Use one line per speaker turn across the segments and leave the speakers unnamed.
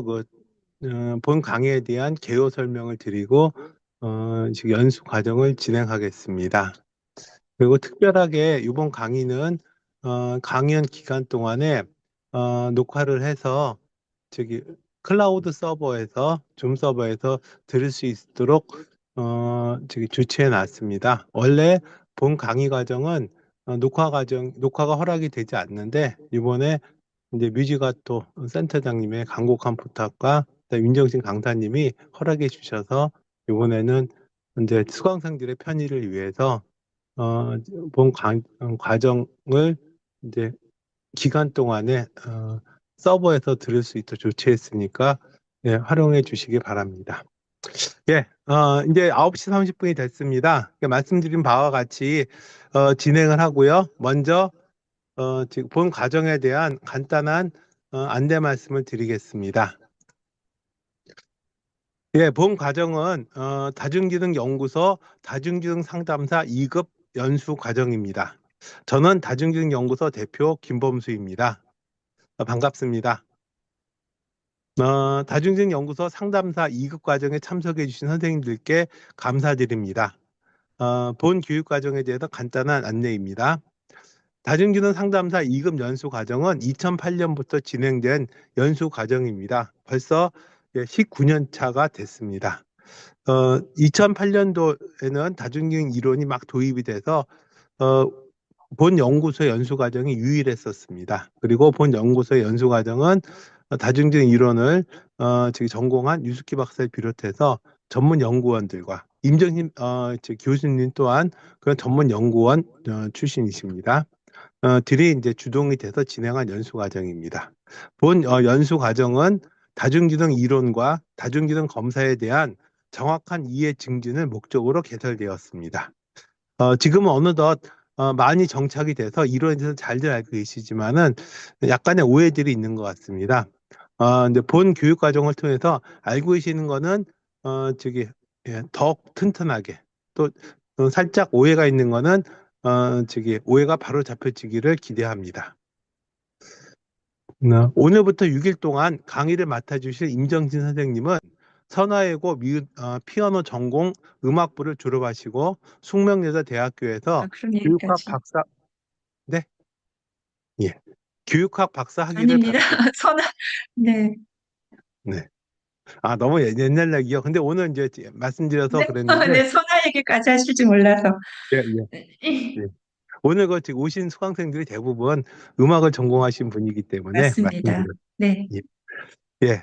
그, 본 강의에 대한 개요 설명을 드리고 지금 연수 과정을 진행하겠습니다. 그리고 특별하게 이번 강의는 강연 기간 동안에 녹화를 해서 저기 클라우드 서버에서 줌 서버에서 들을 수 있도록 저기 조치해 놨습니다. 원래 본 강의 과정은 녹화가 허락이 되지 않는데 이번에 이제 뮤지가토 센터장님의 간곡한 부탁과 윤정신 강사님이 허락해 주셔서 이번에는 이제 수강생들의 편의를 위해서 어, 과정을 이제 기간 동안에 서버에서 들을 수 있도록 조치했으니까 예, 활용해 주시기 바랍니다. 예, 이제 9시 30분이 됐습니다. 말씀드린 바와 같이 진행을 하고요. 먼저 지금 본 과정에 대한 간단한 안내 말씀을 드리겠습니다. 예, 본 과정은 다중기능연구소 다중기능 상담사 2급 연수 과정입니다. 저는 다중기능연구소 대표 김범수입니다. 반갑습니다. 다중기능연구소 상담사 2급 과정에 참석해 주신 선생님들께 감사드립니다. 본 교육 과정에 대해서 간단한 안내입니다. 다중기능 상담사 2급 연수 과정은 2008년부터 진행된 연수 과정입니다. 벌써 19년 차가 됐습니다. 2008년도에는 다중기능 이론이 막 도입이 돼서 본 연구소 연수 과정이 유일했었습니다. 그리고 본 연구소의 연수 과정은 다중기능 이론을 전공한 유스키 박사를 비롯해서 전문 연구원들과 임정신 교수님 또한 그런 전문 연구원 출신이십니다. 들이 이제 주동이 돼서 진행한 연수 과정입니다. 본 연수 과정은 다중기능 이론과 다중기능 검사에 대한 정확한 이해 증진을 목적으로 개설되었습니다. 지금은 어느덧 많이 정착이 돼서 이론에 대해서 잘들 알고 계시지만은 약간의 오해들이 있는 것 같습니다. 이제 본 교육 과정을 통해서 알고 계시는 거는 더 튼튼하게 또 살짝 오해가 있는 거는 오해가 바로 잡혀지기를 기대합니다. 오늘부터 6일 동안 강의를 맡아주실 임정진 선생님은 선화예고 피아노 전공 음악부를 졸업하시고 숙명여자대학교에서
그런
교육학
얘기까지.
박사, 네, 예, 교육학 박사 학위를
아닙니다.
받으셨,
네.
네. 아, 너무 옛날 얘기요. 근데 오늘 이제 말씀드려서
네,
그랬는데,
네, 선화 얘기까지 하실 줄 몰라서.
예, 예, 예. 오늘 지금 오신 수강생들이 대부분 음악을 전공하신 분이기 때문에
맞습니다.
말씀드렸습니다.
네.
예.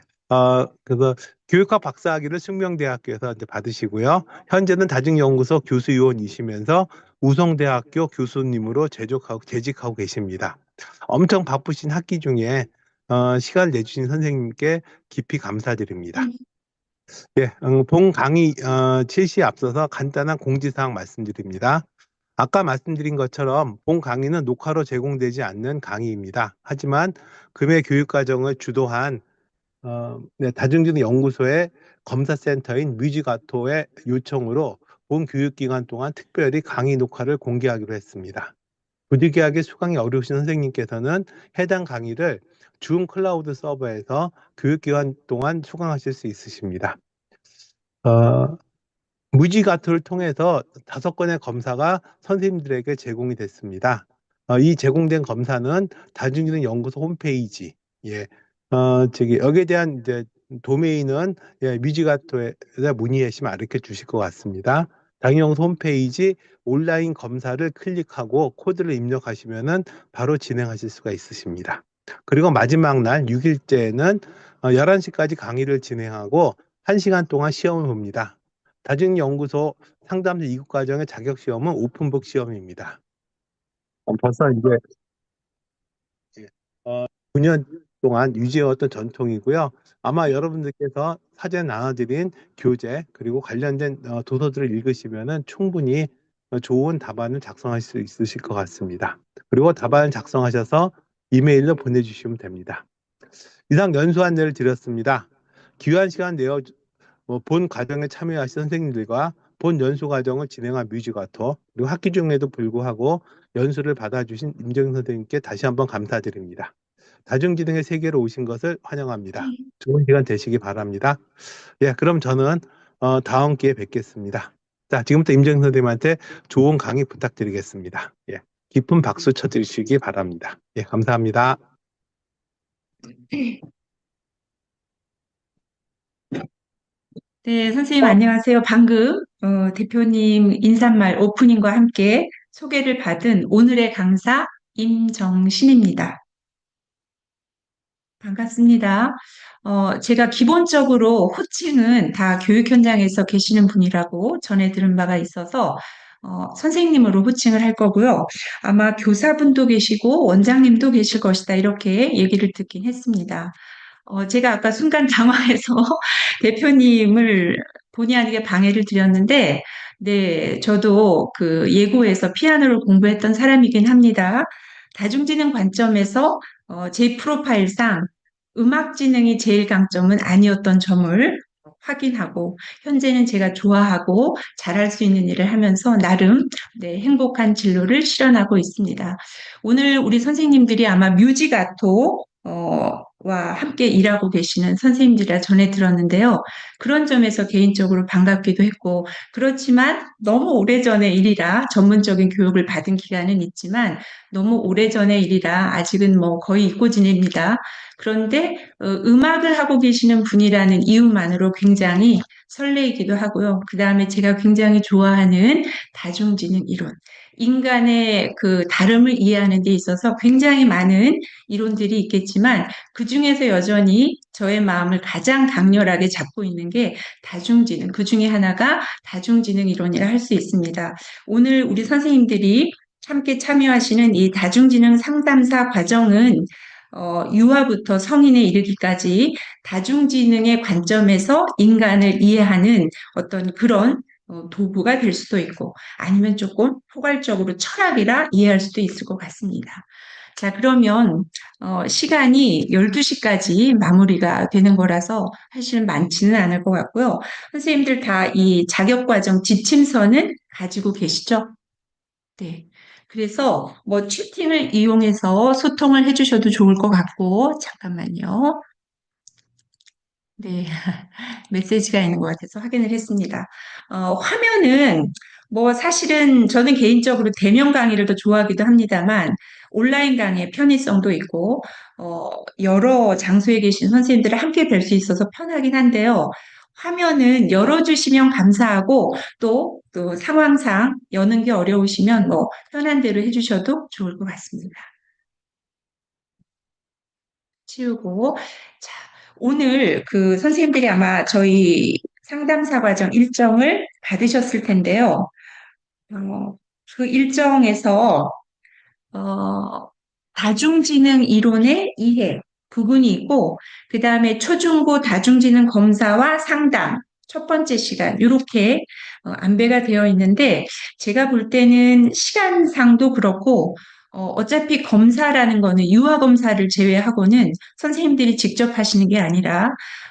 그래서 교육학 박사학위를 숙명대학교에서 이제 받으시고요. 현재는 다중연구소 교수위원이시면서 우성대학교 교수님으로 재직하고 계십니다. 엄청 바쁘신 학기 중에 시간을 내주신 선생님께 깊이 감사드립니다. 예, 본 강의 실시에 앞서서 간단한 공지사항 말씀드립니다. 아까 말씀드린 것처럼 본 강의는 녹화로 제공되지 않는 강의입니다. 하지만 금해 교육과정을 주도한 네, 다중지능 연구소의 검사센터인 뮤지가토의 요청으로 본 교육기간 동안 특별히 강의 녹화를 공개하기로 했습니다. 부득이하게 수강이 어려우신 선생님께서는 해당 강의를 줌 클라우드 서버에서 교육기간 동안 수강하실 수 있으십니다. 무지가토를 통해서 5건의 검사가 선생님들에게 제공이 됐습니다. 이 제공된 검사는 다중기능 연구소 홈페이지, 예, 여기에 대한 이제 도메인은 예, 뮤지가토에 문의하시면 알려 주실 것 같습니다. 다중연구소 홈페이지 온라인 검사를 클릭하고 코드를 입력하시면은 바로 진행하실 수가 있으십니다. 그리고 마지막 날 6일째는 11시까지 강의를 진행하고 1시간 동안 시험을 봅니다. 다중연구소 상담소 2급 과정의 자격 시험은 오픈북 시험입니다. 벌써 이제 9년 동안 유지해왔던 전통이고요. 아마 여러분들께서 사전 나눠드린 교재 그리고 관련된 도서들을 읽으시면은 충분히 좋은 답안을 작성하실 수 있으실 것 같습니다. 그리고 답안을 작성하셔서 이메일로 보내주시면 됩니다. 이상 연수 안내를 드렸습니다. 귀한 시간 내어 본 과정에 참여하신 선생님들과 본 연수 과정을 진행한 뮤지가토 그리고 학기 중에도 불구하고 연수를 받아주신 임정희 선생님께 다시 한번 감사드립니다. 다중지능의 세계로 오신 것을 환영합니다. 좋은 시간 되시기 바랍니다. 예, 그럼 저는 다음 기회에 뵙겠습니다. 자, 지금부터 임정 선생님한테 좋은 강의 부탁드리겠습니다. 예, 깊은 박수 쳐주시기 바랍니다. 예, 감사합니다.
네, 선생님 안녕하세요. 방금 대표님 인사말 오프닝과 함께 소개를 받은 오늘의 강사 임정신입니다. 반갑습니다. 제가 기본적으로 호칭은 다 교육 현장에서 계시는 분이라고 전에 들은 바가 있어서 선생님으로 호칭을 할 거고요. 아마 교사분도 계시고 원장님도 계실 것이다. 이렇게 얘기를 듣긴 했습니다. 제가 아까 순간 당황해서 대표님을 본의 아니게 방해를 드렸는데, 네, 저도 그 예고에서 피아노를 공부했던 사람이긴 합니다. 다중지능 관점에서 제 프로파일상 음악지능이 제일 강점은 아니었던 점을 확인하고, 현재는 제가 좋아하고 잘할 수 있는 일을 하면서 나름 네, 행복한 진로를 실현하고 있습니다. 오늘 우리 선생님들이 아마 뮤지가토 와 함께 일하고 계시는 선생님들이라 전해 들었는데요. 그런 점에서 개인적으로 반갑기도 했고, 그렇지만 너무 오래전의 일이라 전문적인 교육을 받은 기간은 있지만 너무 오래전의 일이라 아직은 뭐 거의 잊고 지냅니다. 그런데 음악을 하고 계시는 분이라는 이유만으로 굉장히 설레이기도 하고요. 그 다음에 제가 굉장히 좋아하는 다중지능 이론, 인간의 그 다름을 이해하는 데 있어서 굉장히 많은 이론들이 있겠지만 그 중에서 여전히 저의 마음을 가장 강렬하게 잡고 있는 게 다중지능, 그 중에 하나가 다중지능 이론이라 할 수 있습니다. 오늘 우리 선생님들이 함께 참여하시는 이 다중지능 상담사 과정은 유아부터 성인에 이르기까지 다중지능의 관점에서 인간을 이해하는 어떤 그런 도구가 될 수도 있고 아니면 조금 포괄적으로 철학이라 이해할 수도 있을 것 같습니다. 자, 그러면 시간이 12시까지 마무리가 되는 거라서 사실은 많지는 않을 것 같고요. 선생님들 다 이 자격과정 지침서는 가지고 계시죠? 네. 그래서 뭐 채팅을 이용해서 소통을 해주셔도 좋을 것 같고, 잠깐만요. 네. 메시지가 있는 것 같아서 확인을 했습니다. 화면은 뭐 사실은 저는 개인적으로 대면 강의를 더 좋아하기도 합니다만 온라인 강의의 편의성도 있고 여러 장소에 계신 선생님들을 함께 뵐 수 있어서 편하긴 한데요. 화면은 열어주시면 감사하고 또 상황상 여는 게 어려우시면 뭐 편한 대로 해주셔도 좋을 것 같습니다. 치우고 자, 오늘 그 선생님들이 아마 저희 상담사 과정 일정을 받으셨을 텐데요. 그 일정에서 어, 다중지능 이론의 이해 부분이 있고 그 다음에 초중고 다중지능 검사와 상담 첫 번째 시간 이렇게 안배가 되어 있는데 제가 볼 때는 시간상도 그렇고 어차피 검사라는 거는 유아 검사를 제외하고는 선생님들이 직접 하시는 게 아니라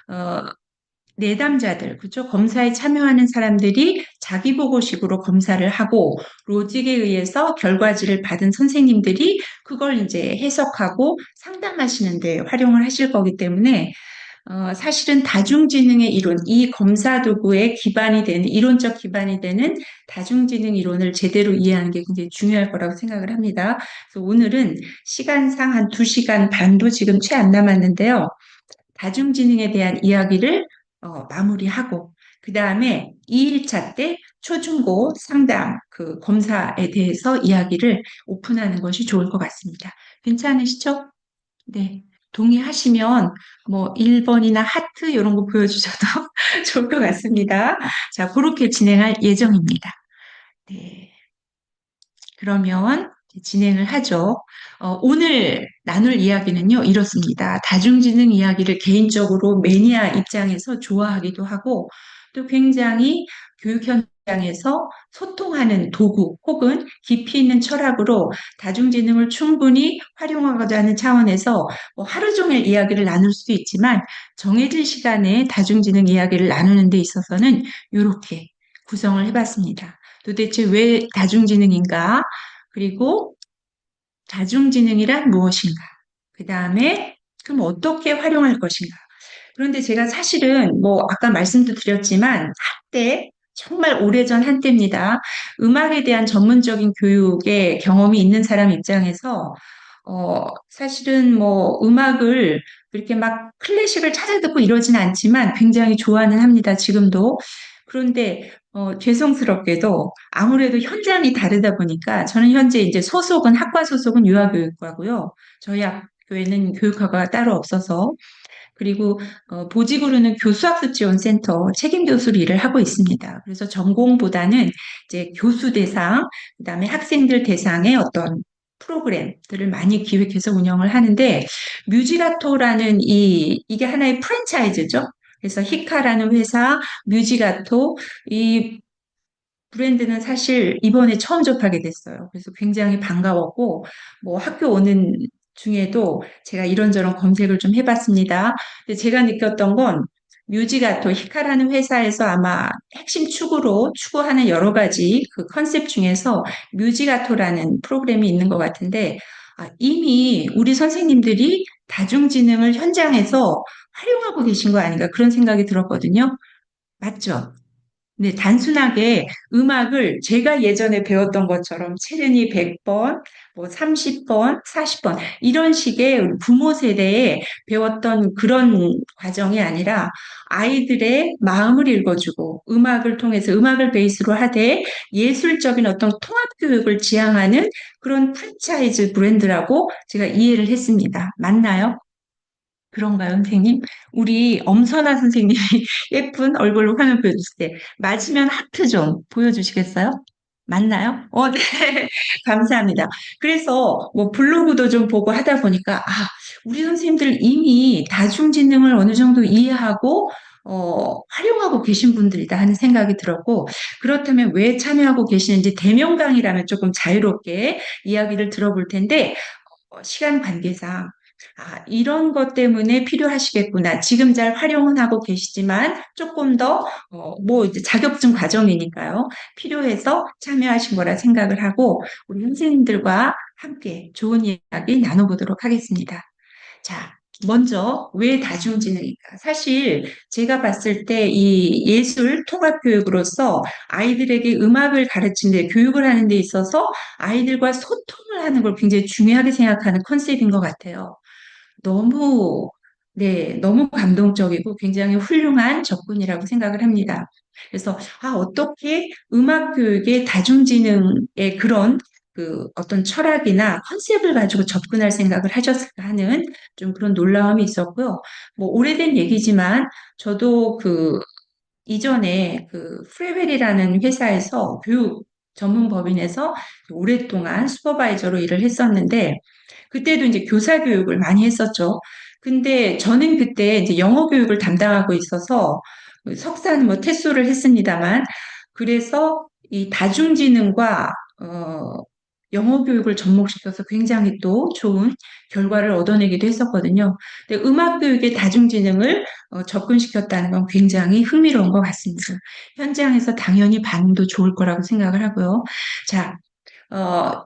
어, 내담자들, 그죠? 검사에 참여하는 사람들이 자기보고식으로 검사를 하고 로직에 의해서 결과지를 받은 선생님들이 그걸 이제 해석하고 상담하시는 데 활용을 하실 거기 때문에 사실은 다중지능의 이론, 이 검사 도구의 기반이 되는, 이론적 기반이 되는 다중지능 이론을 제대로 이해하는 게 굉장히 중요할 거라고 생각을 합니다. 그래서 오늘은 시간상 한 2시간 반도 지금 채 안 남았는데요. 다중지능에 대한 이야기를 마무리하고 그 다음에 2일차 때 초중고 상담 그 검사에 대해서 이야기를 오픈하는 것이 좋을 것 같습니다. 괜찮으시죠? 네. 동의하시면 뭐 1번이나 하트 이런 거 보여주셔도 좋을 것 같습니다. 자, 그렇게 진행할 예정입니다. 네. 그러면 진행을 하죠. 오늘 나눌 이야기는요, 이렇습니다. 다중지능 이야기를 개인적으로 매니아 입장에서 좋아하기도 하고, 또 굉장히 교육 현장에서 소통하는 도구 혹은 깊이 있는 철학으로 다중지능을 충분히 활용하고자 하는 차원에서 뭐 하루 종일 이야기를 나눌 수도 있지만 정해진 시간에 다중지능 이야기를 나누는 데 있어서는 이렇게 구성을 해봤습니다. 도대체 왜 다중지능인가? 그리고 다중지능이란 무엇인가? 그다음에 그럼 어떻게 활용할 것인가? 그런데 제가 사실은 뭐 아까 말씀도 드렸지만 한때 정말 오래전 한때입니다. 음악에 대한 전문적인 교육에 경험이 있는 사람 입장에서 사실은 뭐 음악을 그렇게 막 클래식을 찾아 듣고 이러진 않지만 굉장히 좋아는 합니다. 지금도. 그런데 죄송스럽게도 아무래도 현장이 다르다 보니까 저는 현재 이제 소속은 학과 소속은 유아교육과고요. 저희 학교에는 교육학과가 따로 없어서 그리고 보직으로는 교수학습지원센터 책임 교수로 일을 하고 있습니다. 그래서 전공보다는 이제 교수 대상, 그다음에 학생들 대상의 어떤 프로그램들을 많이 기획해서 운영을 하는데 뮤지가토라는 이게 하나의 프랜차이즈죠. 그래서 히카라는 회사, 뮤지가토 이 브랜드는 사실 이번에 처음 접하게 됐어요. 그래서 굉장히 반가웠고, 뭐 학교 오는 중에도 제가 이런저런 검색을 좀 해봤습니다. 근데 제가 느꼈던 건 뮤지가토, 히카라는 회사에서 아마 핵심 축으로 추구하는 여러 가지 그 컨셉 중에서 뮤지가토라는 프로그램이 있는 것 같은데, 이미 우리 선생님들이 다중지능을 현장에서 활용하고 계신 거 아닌가 그런 생각이 들었거든요. 맞죠? 네, 단순하게 음악을 제가 예전에 배웠던 것처럼 체르니 100번, 뭐 30번, 40번, 이런 식의 우리 부모 세대에 배웠던 그런 과정이 아니라 아이들의 마음을 읽어주고 음악을 통해서 음악을 베이스로 하되 예술적인 어떤 통합 교육을 지향하는 그런 프랜차이즈 브랜드라고 제가 이해를 했습니다. 맞나요? 그런가요, 선생님? 우리 엄선아 선생님이 예쁜 얼굴로 화면 보여주실 때 맞으면 하트 좀 보여주시겠어요? 맞나요? 네. 감사합니다. 그래서 뭐 블로그도 좀 보고 하다 보니까 우리 선생님들 이미 다중지능을 어느 정도 이해하고 활용하고 계신 분들이다 하는 생각이 들었고 그렇다면 왜 참여하고 계시는지 대면 강의라면 조금 자유롭게 이야기를 들어볼 텐데 시간 관계상 이런 것 때문에 필요하시겠구나. 지금 잘 활용은 하고 계시지만 조금 더, 뭐 이제 자격증 과정이니까요. 필요해서 참여하신 거라 생각을 하고 우리 선생님들과 함께 좋은 이야기 나눠보도록 하겠습니다. 자, 먼저 왜 다중지능일까? 사실 제가 봤을 때 이 예술 통합 교육으로서 아이들에게 음악을 가르치는 데 교육을 하는 데 있어서 아이들과 소통을 하는 걸 굉장히 중요하게 생각하는 컨셉인 것 같아요. 너무, 네, 너무 감동적이고 굉장히 훌륭한 접근이라고 생각을 합니다. 그래서, 어떻게 음악 교육의 다중지능의 그런 그 어떤 철학이나 컨셉을 가지고 접근할 생각을 하셨을까 하는 좀 그런 놀라움이 있었고요. 뭐, 오래된 얘기지만 저도 그 이전에 그 프레벨이라는 회사에서 교육 전문 법인에서 오랫동안 슈퍼바이저로 일을 했었는데 그때도 이제 교사 교육을 많이 했었죠. 근데 저는 그때 이제 영어 교육을 담당하고 있어서 석사는 뭐 퇴소를 했습니다만 그래서 이 다중지능과 영어 교육을 접목시켜서 굉장히 또 좋은 결과를 얻어내기도 했었거든요. 근데 음악 교육의 다중지능을 접근시켰다는 건 굉장히 흥미로운 것 같습니다. 현장에서 당연히 반응도 좋을 거라고 생각을 하고요. 자,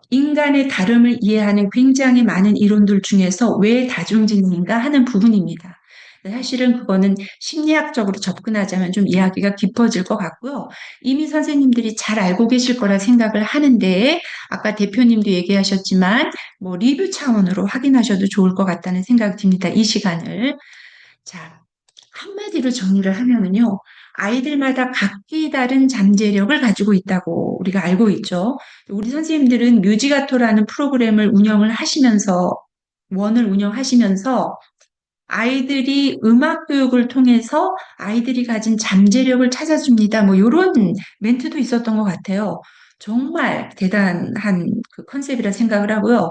인간의 다름을 이해하는 굉장히 많은 이론들 중에서 왜 다중지능인가 하는 부분입니다. 사실은 그거는 심리학적으로 접근하자면 좀 이야기가 깊어질 것 같고요. 이미 선생님들이 잘 알고 계실 거라 생각을 하는데, 아까 대표님도 얘기하셨지만, 뭐 리뷰 차원으로 확인하셔도 좋을 것 같다는 생각이 듭니다. 이 시간을. 자, 한마디로 정리를 하면은요, 아이들마다 각기 다른 잠재력을 가지고 있다고 우리가 알고 있죠. 우리 선생님들은 뮤지가토라는 프로그램을 운영을 하시면서, 원을 운영하시면서 아이들이 음악 교육을 통해서 아이들이 가진 잠재력을 찾아줍니다. 뭐, 이런 멘트도 있었던 것 같아요. 정말 대단한 그 컨셉이라 생각을 하고요.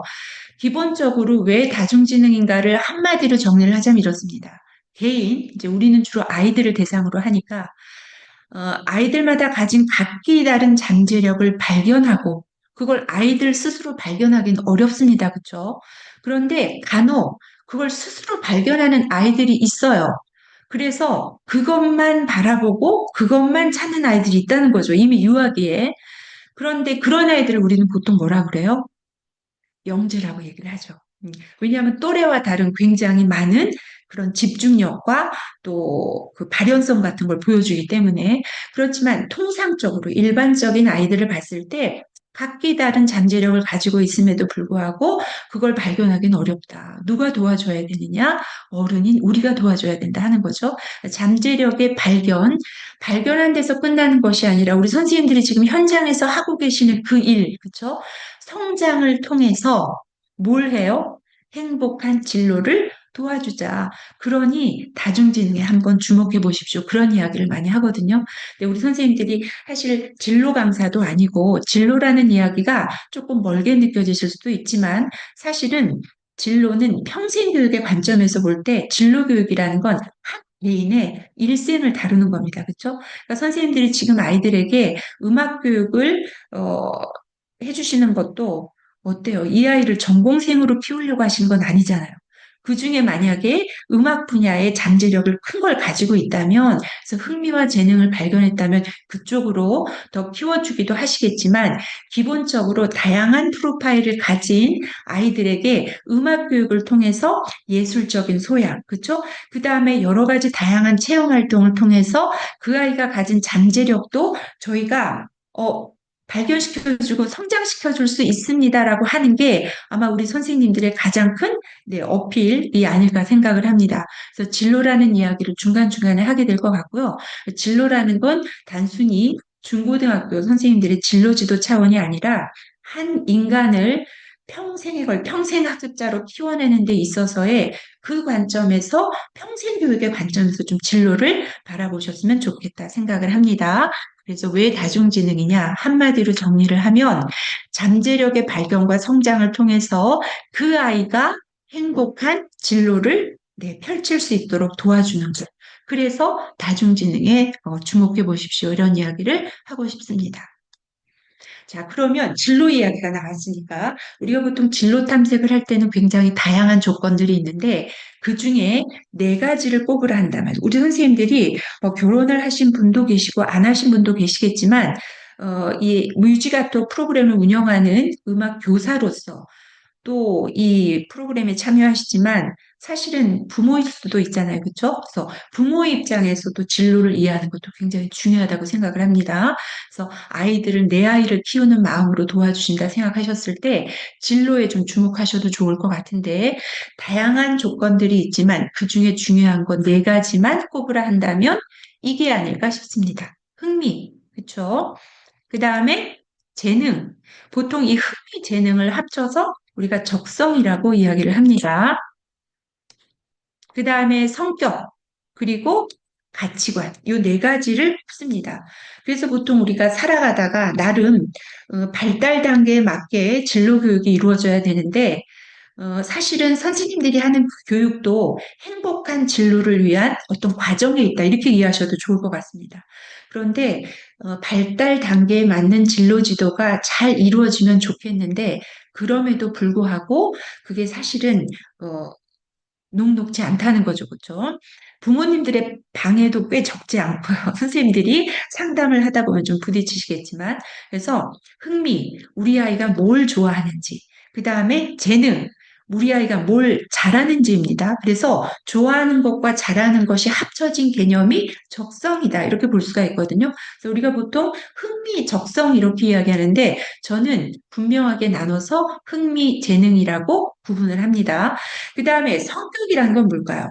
기본적으로 왜 다중지능인가를 한마디로 정리를 하자면 이렇습니다. 개인, 이제 우리는 주로 아이들을 대상으로 하니까, 아이들마다 가진 각기 다른 잠재력을 발견하고, 그걸 아이들 스스로 발견하기는 어렵습니다. 그렇죠? 그런데 간혹 그걸 스스로 발견하는 아이들이 있어요. 그래서 그것만 바라보고 그것만 찾는 아이들이 있다는 거죠. 이미 유아기에. 그런데 그런 아이들을 우리는 보통 뭐라 그래요? 영재라고 얘기를 하죠. 왜냐하면 또래와 다른 굉장히 많은 그런 집중력과 또 그 발현성 같은 걸 보여주기 때문에 그렇지만 통상적으로 일반적인 아이들을 봤을 때 각기 다른 잠재력을 가지고 있음에도 불구하고 그걸 발견하기는 어렵다. 누가 도와줘야 되느냐? 어른인 우리가 도와줘야 된다 하는 거죠. 잠재력의 발견한 데서 끝나는 것이 아니라 우리 선생님들이 지금 현장에서 하고 계시는 그 일, 그렇죠? 성장을 통해서 뭘 해요? 행복한 진로를 도와주자. 그러니 다중지능에 한번 주목해 보십시오. 그런 이야기를 많이 하거든요. 근데 우리 선생님들이 사실 진로 강사도 아니고 진로라는 이야기가 조금 멀게 느껴지실 수도 있지만 사실은 진로는 평생교육의 관점에서 볼 때 진로교육이라는 건 한 개인의 일생을 다루는 겁니다. 그렇죠? 그러니까 선생님들이 지금 아이들에게 음악 교육을 해주시는 것도 어때요? 이 아이를 전공생으로 키우려고 하시는 건 아니잖아요. 그 중에 만약에 음악 분야의 잠재력을 큰 걸 가지고 있다면, 그래서 흥미와 재능을 발견했다면 그쪽으로 더 키워주기도 하시겠지만, 기본적으로 다양한 프로파일을 가진 아이들에게 음악 교육을 통해서 예술적인 소양, 그쵸? 그 다음에 여러 가지 다양한 체험 활동을 통해서 그 아이가 가진 잠재력도 저희가, 발견시켜주고 성장시켜줄 수 있습니다라고 하는 게 아마 우리 선생님들의 가장 큰 어필이 아닐까 생각을 합니다. 그래서 진로라는 이야기를 중간중간에 하게 될 것 같고요. 진로라는 건 단순히 중고등학교 선생님들의 진로 지도 차원이 아니라 한 인간을 평생 학습자로 키워내는 데 있어서의 그 관점에서 평생 교육의 관점에서 좀 진로를 바라보셨으면 좋겠다 생각을 합니다. 그래서 왜 다중지능이냐? 한마디로 정리를 하면 잠재력의 발견과 성장을 통해서 그 아이가 행복한 진로를 펼칠 수 있도록 도와주는 것. 그래서 다중지능에 주목해 보십시오. 이런 이야기를 하고 싶습니다. 자, 그러면 진로 이야기가 나왔으니까 우리가 보통 진로 탐색을 할 때는 굉장히 다양한 조건들이 있는데 그 중에 네 가지를 꼽으라 한다면 우리 선생님들이 결혼을 하신 분도 계시고 안 하신 분도 계시겠지만 이 뮤지가토 프로그램을 운영하는 음악 교사로서 또 이 프로그램에 참여하시지만 사실은 부모일 수도 있잖아요. 그렇죠? 그래서 부모의 입장에서도 진로를 이해하는 것도 굉장히 중요하다고 생각을 합니다. 그래서 아이들을 내 아이를 키우는 마음으로 도와주신다 생각하셨을 때 진로에 좀 주목하셔도 좋을 것 같은데 다양한 조건들이 있지만 그중에 중요한 건 네 가지만 꼽으라 한다면 이게 아닐까 싶습니다. 흥미, 그렇죠? 그 다음에 재능. 보통 이 흥미, 재능을 합쳐서 우리가 적성이라고 이야기를 합니다. 그 다음에 성격, 그리고 가치관, 이 네 가지를 꼽습니다. 그래서 보통 우리가 살아가다가 나름 발달 단계에 맞게 진로 교육이 이루어져야 되는데 사실은 선생님들이 하는 그 교육도 행복한 진로를 위한 어떤 과정에 있다. 이렇게 이해하셔도 좋을 것 같습니다. 그런데 발달 단계에 맞는 진로 지도가 잘 이루어지면 좋겠는데 그럼에도 불구하고 그게 사실은 녹록지 않다는 거죠. 그렇죠? 부모님들의 방해도 꽤 적지 않고요. 선생님들이 상담을 하다 보면 좀 부딪히시겠지만 그래서 흥미, 우리 아이가 뭘 좋아하는지 그 다음에 재능, 우리 아이가 뭘 잘하는지입니다. 그래서 좋아하는 것과 잘하는 것이 합쳐진 개념이 적성이다. 이렇게 볼 수가 있거든요. 그래서 우리가 보통 흥미, 적성 이렇게 이야기하는데 저는 분명하게 나눠서 흥미, 재능이라고 구분을 합니다. 그 다음에 성격이란 건 뭘까요?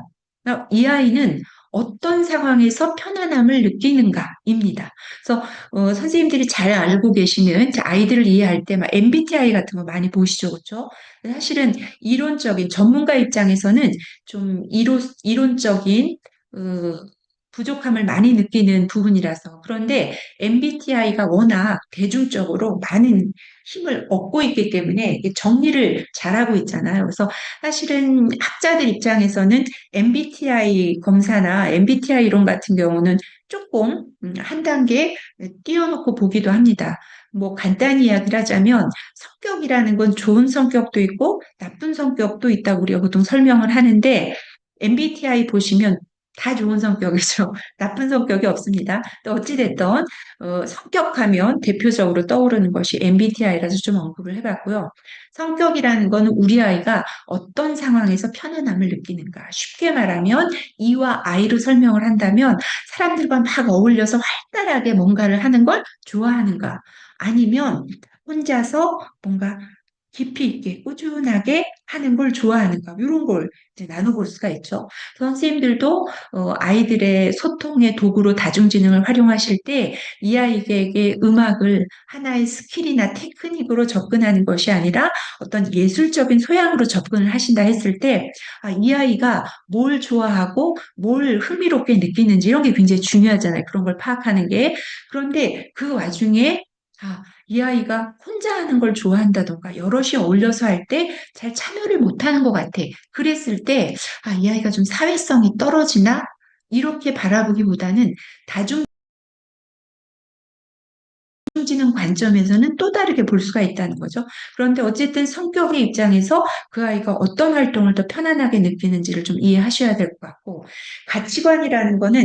이 아이는 어떤 상황에서 편안함을 느끼는가입니다. 그래서 선생님들이 잘 알고 계시는 아이들을 이해할 때 막 MBTI 같은 거 많이 보시죠, 그렇죠? 사실은 이론적인 전문가 입장에서는 좀 이론적인 부족함을 많이 느끼는 부분이라서 그런데 MBTI가 워낙 대중적으로 많은 힘을 얻고 있기 때문에 정리를 잘하고 있잖아요. 그래서 사실은 학자들 입장에서는 MBTI 검사나 MBTI 이론 같은 경우는 조금 한 단계 띄워놓고 보기도 합니다. 뭐 간단히 이야기를 하자면 성격이라는 건 좋은 성격도 있고 나쁜 성격도 있다고 우리가 보통 설명을 하는데 MBTI 보시면 다 좋은 성격이죠. 나쁜 성격이 없습니다. 또 어찌됐든 성격하면 대표적으로 떠오르는 것이 MBTI라서 좀 언급을 해봤고요. 성격이라는 거는 우리 아이가 어떤 상황에서 편안함을 느끼는가. 쉽게 말하면 E와 I로 설명을 한다면 사람들과 막 어울려서 활달하게 뭔가를 하는 걸 좋아하는가. 아니면 혼자서 뭔가 깊이 있게 꾸준하게 하는 걸 좋아하는가. 이런 걸 이제 나눠볼 수가 있죠. 선생님들도 아이들의 소통의 도구로 다중지능을 활용하실 때 이 아이에게 음악을 하나의 스킬이나 테크닉으로 접근하는 것이 아니라 어떤 예술적인 소양으로 접근을 하신다 했을 때, 아, 이 아이가 뭘 좋아하고 뭘 흥미롭게 느끼는지 이런 게 굉장히 중요하잖아요. 그런 걸 파악하는 게. 그런데 그 와중에 이 아이가 혼자 하는 걸 좋아한다던가 여럿이 어울려서 할 때 잘 참여를 못하는 것 같아. 그랬을 때 이 아이가 좀 사회성이 떨어지나? 이렇게 바라보기보다는 다중지능 관점에서는 또 다르게 볼 수가 있다는 거죠. 그런데 어쨌든 성격의 입장에서 그 아이가 어떤 활동을 더 편안하게 느끼는지를 좀 이해하셔야 될 것 같고, 가치관이라는 거는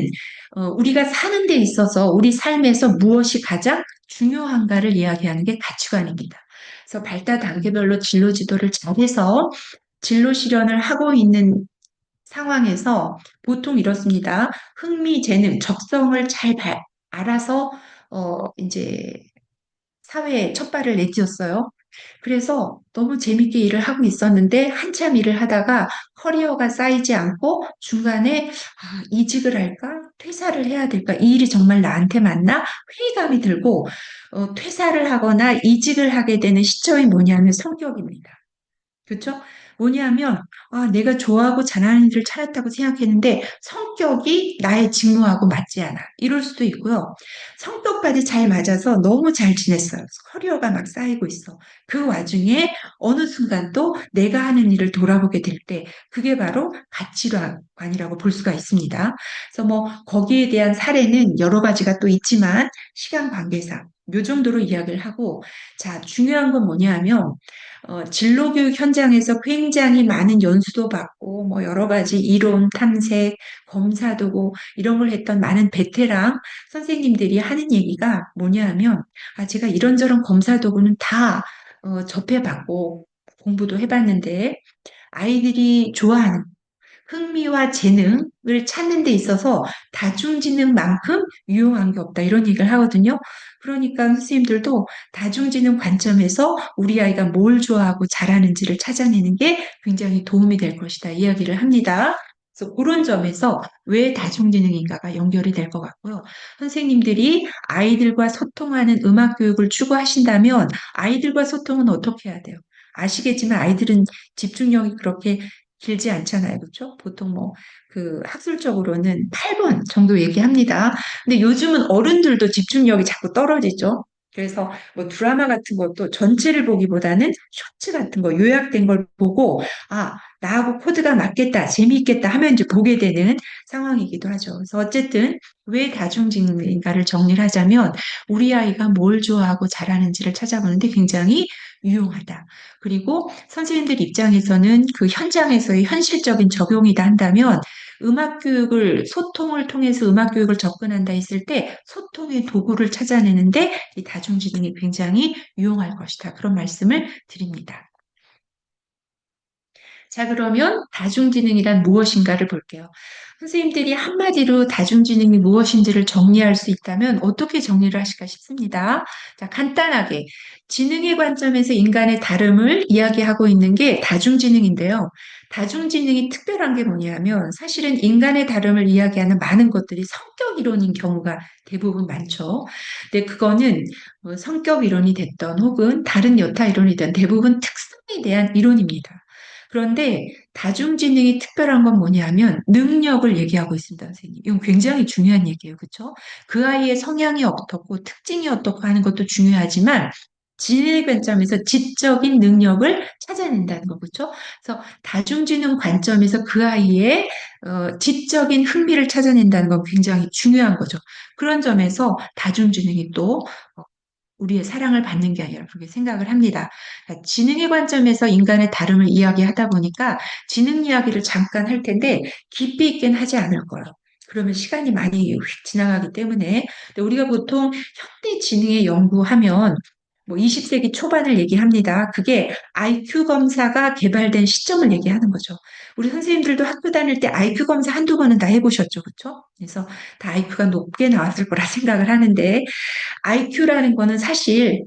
우리가 사는 데 있어서 우리 삶에서 무엇이 가장 중요한가를 이야기하는 게 가치관입니다. 그래서 발달 단계별로 진로 지도를 잘해서 진로 실현을 하고 있는 상황에서 보통 이렇습니다. 흥미, 재능, 적성을 잘 알아서 이제 사회에 첫 발을 내디뎠어요. 그래서 너무 재밌게 일을 하고 있었는데 한참 일을 하다가 커리어가 쌓이지 않고 중간에 이직을 할까? 퇴사를 해야 될까? 이 일이 정말 나한테 맞나? 회의감이 들고 퇴사를 하거나 이직을 하게 되는 시점이 뭐냐면 성격입니다. 그렇죠? 뭐냐면 내가 좋아하고 잘하는 일을 찾았다고 생각했는데 성격이 나의 직무하고 맞지 않아. 이럴 수도 있고요. 성격까지 잘 맞아서 너무 잘 지냈어요. 커리어가 막 쌓이고 있어. 그 와중에 어느 순간 또 내가 하는 일을 돌아보게 될 때 그게 바로 가치관이라고 볼 수가 있습니다. 그래서 뭐 거기에 대한 사례는 여러 가지가 또 있지만 시간 관계상 요 정도로 이야기를 하고, 자, 중요한 건 뭐냐 하면 진로교육 현장에서 굉장히 많은 연수도 받고 뭐 여러 가지 이론 탐색, 검사 도구 이런 걸 했던 많은 베테랑 선생님들이 하는 얘기가 뭐냐 하면 제가 이런저런 검사 도구는 다 접해봤고 공부도 해봤는데 아이들이 좋아하는 흥미와 재능을 찾는 데 있어서 다중지능만큼 유용한 게 없다. 이런 얘기를 하거든요. 그러니까 선생님들도 다중지능 관점에서 우리 아이가 뭘 좋아하고 잘하는지를 찾아내는 게 굉장히 도움이 될 것이다. 이야기를 합니다. 그래서 그런 점에서 왜 다중지능인가가 연결이 될 것 같고요. 선생님들이 아이들과 소통하는 음악 교육을 추구하신다면 아이들과 소통은 어떻게 해야 돼요? 아시겠지만 아이들은 집중력이 그렇게 길지 않잖아요. 그렇죠? 보통 뭐 그 학술적으로는 8분 정도 얘기합니다. 근데 요즘은 어른들도 집중력이 자꾸 떨어지죠. 그래서 뭐 드라마 같은 것도 전체를 보기보다는 쇼츠 같은 거 요약된 걸 보고 나하고 코드가 맞겠다, 재미있겠다 하면 이제 보게 되는 상황이기도 하죠. 그래서 어쨌든 왜 다중직능인가를 정리를 하자면 우리 아이가 뭘 좋아하고 잘하는지를 찾아보는데 굉장히 유용하다. 그리고 선생님들 입장에서는 그 현장에서의 현실적인 적용이다 한다면 음악 교육을 소통을 통해서 음악 교육을 접근한다 했을 때 소통의 도구를 찾아내는데 이 다중지능이 굉장히 유용할 것이다. 그런 말씀을 드립니다. 자, 그러면 다중지능이란 무엇인가를 볼게요. 선생님들이 한마디로 다중지능이 무엇인지를 정리할 수 있다면 어떻게 정리를 하실까 싶습니다. 자, 간단하게 지능의 관점에서 인간의 다름을 이야기하고 있는 게 다중지능인데요. 다중지능이 특별한 게 뭐냐면 사실은 인간의 다름을 이야기하는 많은 것들이 성격 이론인 경우가 대부분 많죠. 근데 그거는 성격 이론이 됐던 혹은 다른 여타 이론이 든 대부분 특성에 대한 이론입니다. 그런데 다중지능이 특별한 건 뭐냐면 능력을 얘기하고 있습니다, 선생님. 이건 굉장히 중요한 얘기예요. 그렇죠? 그 아이의 성향이 어떻고 특징이 어떻고 하는 것도 중요하지만 지능의 관점에서 지적인 능력을 찾아낸다는 거, 그렇죠? 그래서 다중지능 관점에서 그 아이의 지적인 흥미를 찾아낸다는 건 굉장히 중요한 거죠. 그런 점에서 다중지능이 또 우리의 사랑을 받는 게 아니라 그렇게 생각을 합니다. 그러니까 지능의 관점에서 인간의 다름을 이야기하다 보니까 지능 이야기를 잠깐 할 텐데 깊이 있게는 하지 않을 거예요. 그러면 시간이 많이 휙 지나가기 때문에. 근데 우리가 보통 현대 지능의 연구하면 뭐 20세기 초반을 얘기합니다. 그게 IQ 검사가 개발된 시점을 얘기하는 거죠. 우리 선생님들도 학교 다닐 때 IQ 검사 한두 번은 다 해보셨죠, 그렇죠? 그래서 다 IQ가 높게 나왔을 거라 생각을 하는데 IQ라는 거는 사실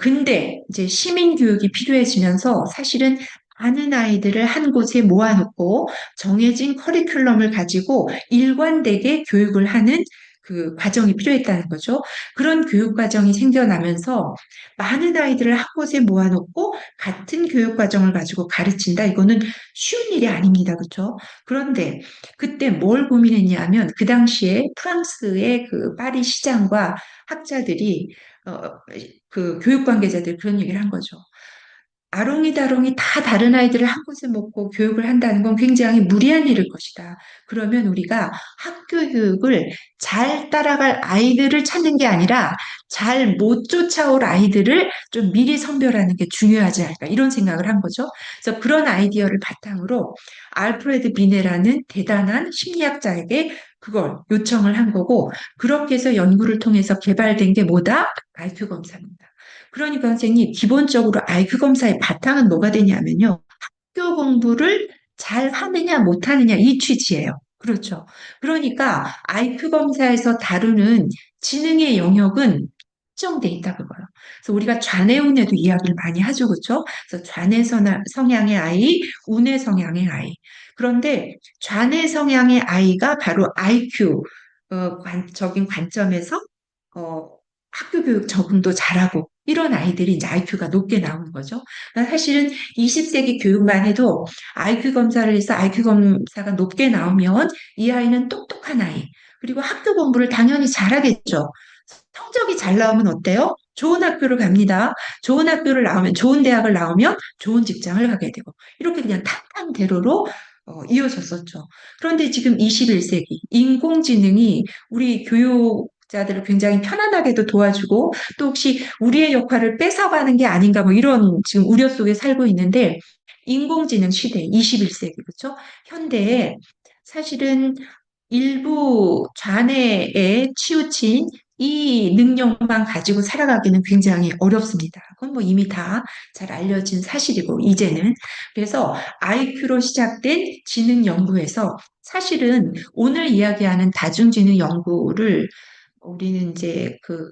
근대 이제 시민 교육이 필요해지면서 사실은 많은 아이들을 한 곳에 모아놓고 정해진 커리큘럼을 가지고 일관되게 교육을 하는 그 과정이 필요했다는 거죠. 그런 교육 과정이 생겨나면서 많은 아이들을 한 곳에 모아놓고 같은 교육 과정을 가지고 가르친다. 이거는 쉬운 일이 아닙니다. 그렇죠? 그런데 그때 뭘 고민했냐면 그 당시에 프랑스의 그 파리 시장과 학자들이 어, 그 교육 관계자들 그런 얘기를 한 거죠. 아롱이다롱이 다 다른 아이들을 한 곳에 먹고 교육을 한다는 건 굉장히 무리한 일일 것이다. 그러면 우리가 학교 교육을 잘 따라갈 아이들을 찾는 게 아니라 잘 못 쫓아올 아이들을 좀 미리 선별하는 게 중요하지 않을까 이런 생각을 한 거죠. 그래서 그런 아이디어를 바탕으로 알프레드 비네라는 대단한 심리학자에게 그걸 요청을 한 거고 그렇게 해서 연구를 통해서 개발된 게 뭐다? IQ 검사입니다. 그러니까 선생님, 기본적으로 IQ 검사의 바탕은 뭐가 되냐면요. 학교 공부를 잘 하느냐 못하느냐 이 취지예요. 그렇죠. 그러니까 IQ 검사에서 다루는 지능의 영역은 특정돼 있다 그거예요. 그래서 우리가 좌뇌우뇌도 이야기를 많이 하죠, 그렇죠? 그래서 좌뇌 성향의 아이, 우뇌 성향의 아이. 그런데 좌뇌 성향의 아이가 바로 IQ 적인 관점에서 어, 학교 교육 적응도 잘하고 이런 아이들이 이제 IQ가 높게 나오는 거죠. 그러니까 사실은 20세기 교육만 해도 IQ 검사를 해서 IQ 검사가 높게 나오면 이 아이는 똑똑한 아이, 그리고 학교 공부를 당연히 잘하겠죠. 성적이 잘 나오면 어때요? 좋은 학교를 갑니다. 좋은 학교를 나오면, 좋은 대학을 나오면 좋은 직장을 가게 되고, 이렇게 그냥 탕탕대로로 이어졌었죠. 그런데 지금 21세기, 인공지능이 우리 교육자들을 굉장히 편안하게도 도와주고, 또 혹시 우리의 역할을 뺏어가는 게 아닌가, 뭐 이런 지금 우려 속에 살고 있는데, 인공지능 시대, 21세기, 그렇죠? 현대에 사실은 일부 좌뇌에 치우친 이 능력만 가지고 살아가기는 굉장히 어렵습니다. 그건 뭐 이미 다 잘 알려진 사실이고, 이제는. 그래서 IQ로 시작된 지능 연구에서 사실은 오늘 이야기하는 다중지능 연구를 우리는 이제 그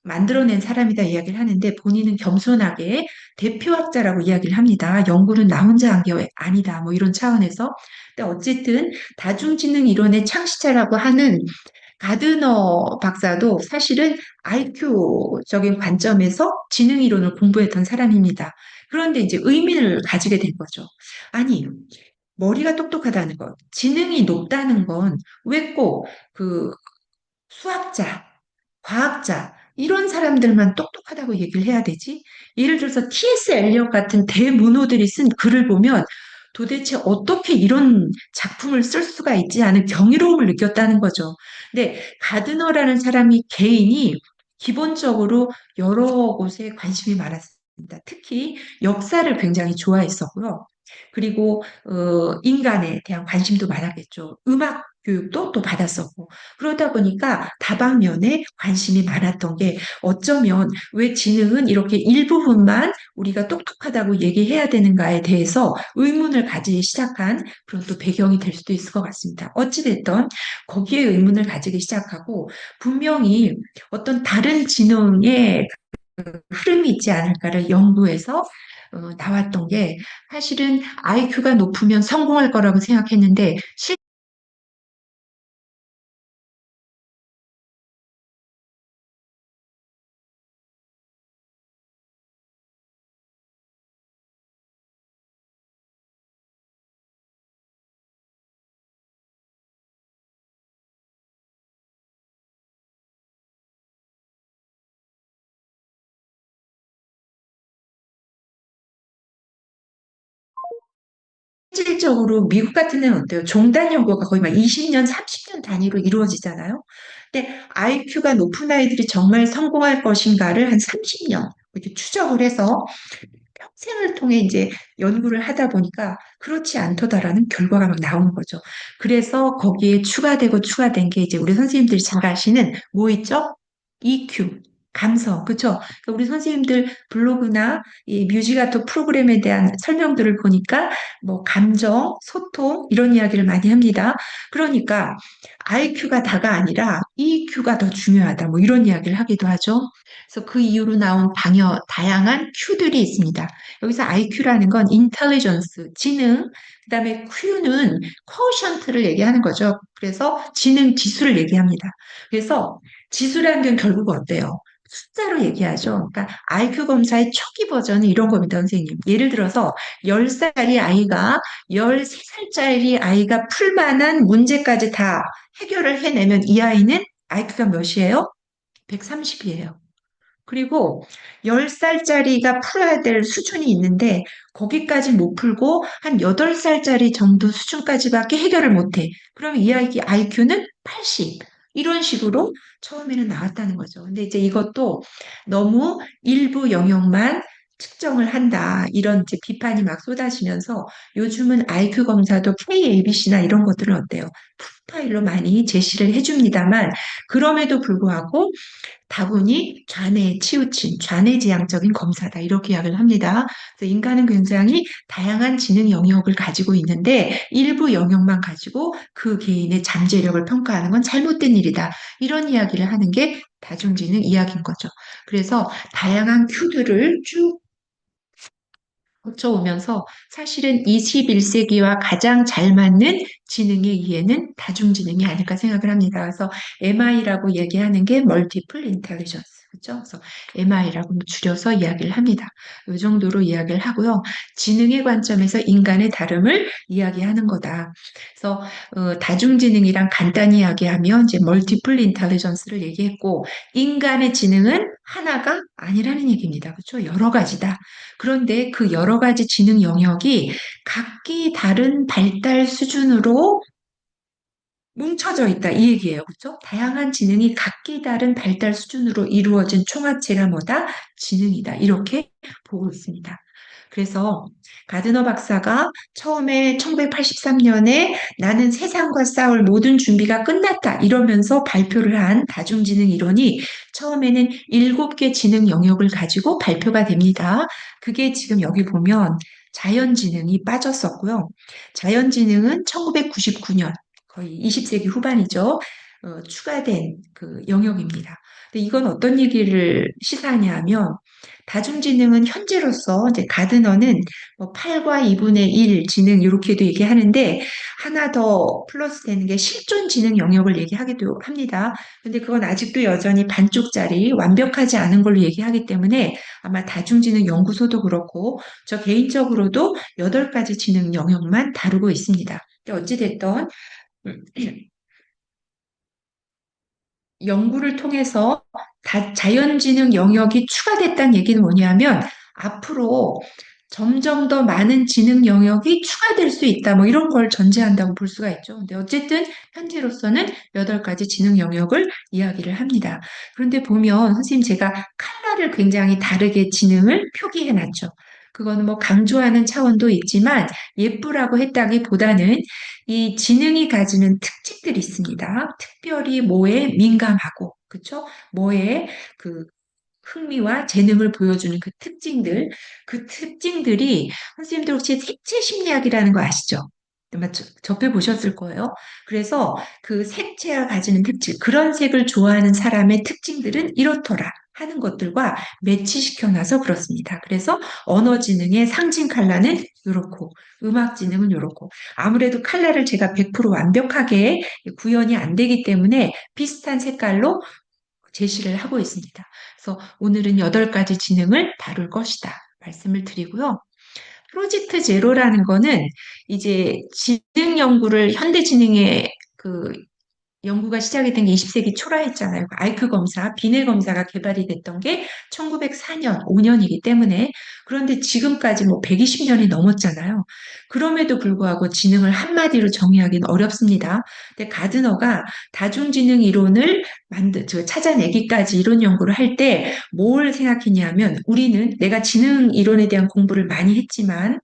만들어낸 사람이다 이야기를 하는데 본인은 겸손하게 대표학자라고 이야기를 합니다. 연구는 나 혼자 한 게 아니다. 뭐 이런 차원에서. 근데 어쨌든 다중지능 이론의 창시자라고 하는 가드너 박사도 사실은 IQ적인 관점에서 지능 이론을 공부했던 사람입니다. 그런데 이제 의미를 가지게 된 거죠. 아니, 머리가 똑똑하다는 것, 지능이 높다는 건 왜 꼭 그 수학자, 과학자, 이런 사람들만 똑똑하다고 얘기를 해야 되지? 예를 들어서 T.S. 엘리엇 같은 대문호들이 쓴 글을 보면 도대체 어떻게 이런 작품을 쓸 수가 있지 않은 경이로움을 느꼈다는 거죠. 근데 가드너라는 사람이 개인이 기본적으로 여러 곳에 관심이 많았습니다. 특히 역사를 굉장히 좋아했었고요. 그리고 인간에 대한 관심도 많았겠죠. 음악 교육도 또 받았었고 그러다 보니까 다방면에 관심이 많았던 게 어쩌면 왜 지능은 이렇게 일부분만 우리가 똑똑하다고 얘기해야 되는가에 대해서 의문을 가지기 시작한 그런 또 배경이 될 수도 있을 것 같습니다. 어찌됐든 거기에 의문을 가지기 시작하고 분명히 어떤 다른 지능의 흐름이 있지 않을까를 연구해서 나왔던 게 사실은 IQ가 높으면 성공할 거라고 생각했는데 실질적으로 미국 같은 데는 어때요? 종단 연구가 거의 막 20년, 30년 단위로 이루어지잖아요. 근데 IQ가 높은 아이들이 정말 성공할 것인가를 한 30년 이렇게 추적을 해서 평생을 통해 이제 연구를 하다 보니까 그렇지 않더다라는 결과가 막 나오는 거죠. 그래서 거기에 추가되고 추가된 게 이제 우리 선생님들이 잘 아시는 뭐 있죠? EQ, 감성, 그쵸? 그러니까 우리 선생님들 블로그나 이 뮤지가토 프로그램에 대한 설명들을 보니까 뭐 감정, 소통 이런 이야기를 많이 합니다. 그러니까 IQ가 다가 아니라 EQ가 더 중요하다. 뭐 이런 이야기를 하기도 하죠. 그래서 그 이후로 나온 다양한 Q들이 있습니다. 여기서 IQ라는 건 intelligence, 지능, 그다음에 Q는 quotient를 얘기하는 거죠. 그래서 지능 지수를 얘기합니다. 그래서 지수라는 건 결국 어때요? 숫자로 얘기하죠. 그러니까 IQ 검사의 초기 버전은 이런 겁니다, 선생님. 예를 들어서 10살짜리 아이가 13살짜리 아이가 풀 만한 문제까지 다 해결을 해내면 이 아이는 IQ가 몇이에요? 130이에요. 그리고 10살짜리가 풀어야 될 수준이 있는데 거기까지 못 풀고 한 8살짜리 정도 수준까지밖에 해결을 못해. 그럼 이 아이 IQ는 80. 이런 식으로 처음에는 나왔다는 거죠. 근데 이제 이것도 너무 일부 영역만 측정을 한다. 이런 이제 비판이 막 쏟아지면서 요즘은 IQ 검사도 KABC나 이런 것들은 어때요? 프로파일로 많이 제시를 해줍니다만 그럼에도 불구하고 다분히 좌뇌에 치우친 좌뇌지향적인 검사다 이렇게 이야기를 합니다. 그래서 인간은 굉장히 다양한 지능 영역을 가지고 있는데 일부 영역만 가지고 그 개인의 잠재력을 평가하는 건 잘못된 일이다. 이런 이야기를 하는 게 다중지능 이야기인 거죠. 그래서 다양한 큐들을 쭉 거쳐오면서 사실은 21세기와 가장 잘 맞는 지능의 이해는 다중지능이 아닐까 생각을 합니다. 그래서 MI라고 얘기하는 게 Multiple Intelligence. 그렇죠? 그래서 MI라고 줄여서 이야기를 합니다. 이 정도로 이야기를 하고요. 지능의 관점에서 인간의 다름을 이야기하는 거다. 그래서 다중지능이랑 간단히 이야기하면 이제 Multiple Intelligence를 얘기했고 인간의 지능은 하나가 아니라는 얘기입니다. 그렇죠? 여러 가지다. 그런데 그 여러 가지 지능 영역이 각기 다른 발달 수준으로 뭉쳐져 있다. 이 얘기예요. 그렇죠? 다양한 지능이 각기 다른 발달 수준으로 이루어진 총합체가 뭐다? 지능이다. 이렇게 보고 있습니다. 그래서 가드너 박사가 처음에 1983년에 나는 세상과 싸울 모든 준비가 끝났다. 이러면서 발표를 한 다중지능 이론이 처음에는 7개 지능 영역을 가지고 발표가 됩니다. 그게 지금 여기 보면 자연지능이 빠졌었고요. 자연지능은 1999년 거의 20세기 후반이죠. 추가된 그 영역입니다. 근데 이건 어떤 얘기를 시사하냐 하면 다중지능은 현재로서 이제 가드너는 뭐 8과 2분의 1 지능 이렇게도 얘기하는데 하나 더 플러스 되는 게 실존 지능 영역을 얘기하기도 합니다. 근데 그건 아직도 여전히 반쪽짜리 완벽하지 않은 걸로 얘기하기 때문에 아마 다중지능 연구소도 그렇고 저 개인적으로도 8가지 지능 영역만 다루고 있습니다. 근데 어찌됐든 연구를 통해서 자연지능 영역이 추가됐다는 얘기는 뭐냐면 앞으로 점점 더 많은 지능 영역이 추가될 수 있다. 뭐 이런 걸 전제한다고 볼 수가 있죠. 근데 어쨌든 현재로서는 8가지 지능 영역을 이야기를 합니다. 그런데 보면 선생님 제가 칼라를 굉장히 다르게 지능을 표기해 놨죠. 그거는 뭐 강조하는 차원도 있지만 예쁘라고 했다기보다는 이 지능이 가지는 특징들이 있습니다. 특별히 뭐에 민감하고, 그쵸? 뭐에 그 흥미와 재능을 보여주는 그 특징들이 선생님들 혹시 색채 심리학이라는 거 아시죠? 아마 접해보셨을 거예요. 그래서 그 색채가 가지는 특징, 그런 색을 좋아하는 사람의 특징들은 이렇더라 하는 것들과 매치시켜놔서 그렇습니다. 그래서 언어 지능의 상징 컬러는 이렇고, 음악 지능은 이렇고, 아무래도 컬러를 제가 100% 완벽하게 구현이 안 되기 때문에 비슷한 색깔로 제시를 하고 있습니다. 그래서 오늘은 8가지 지능을 다룰 것이다. 말씀을 드리고요. 프로젝트 제로라는 거는 이제 지능 연구를 현대지능의 그 연구가 시작이 된 게 20세기 초라했잖아요. 아이크 검사, 비뇌 검사가 개발이 됐던 게 1904년, 5년이기 때문에. 그런데 지금까지 뭐 120년이 넘었잖아요. 그럼에도 불구하고 지능을 한마디로 정의하기는 어렵습니다. 근데 가드너가 다중지능 이론을 찾아내기까지 이론 연구를 할 때 뭘 생각했냐면 우리는 내가 지능 이론에 대한 공부를 많이 했지만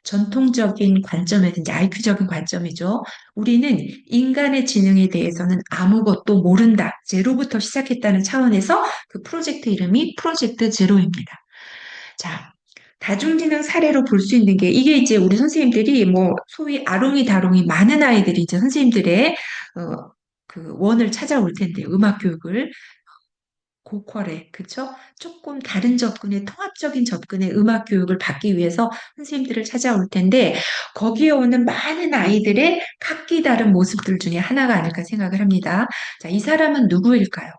전통적인 관점이든지 IQ적인 관점이죠. 우리는 인간의 지능에 대해서는 아무것도 모른다. 제로부터 시작했다는 차원에서 그 프로젝트 이름이 프로젝트 제로입니다. 자, 다중지능 사례로 볼 수 있는 게 이게 이제 우리 선생님들이 뭐 소위 아롱이 다롱이 많은 아이들이 이제 선생님들의 그 원을 찾아올 텐데 음악 교육을 고퀄의, 그쵸? 조금 다른 접근의, 통합적인 접근의 음악 교육을 받기 위해서 선생님들을 찾아올 텐데, 거기에 오는 많은 아이들의 각기 다른 모습들 중에 하나가 아닐까 생각을 합니다. 자, 이 사람은 누구일까요?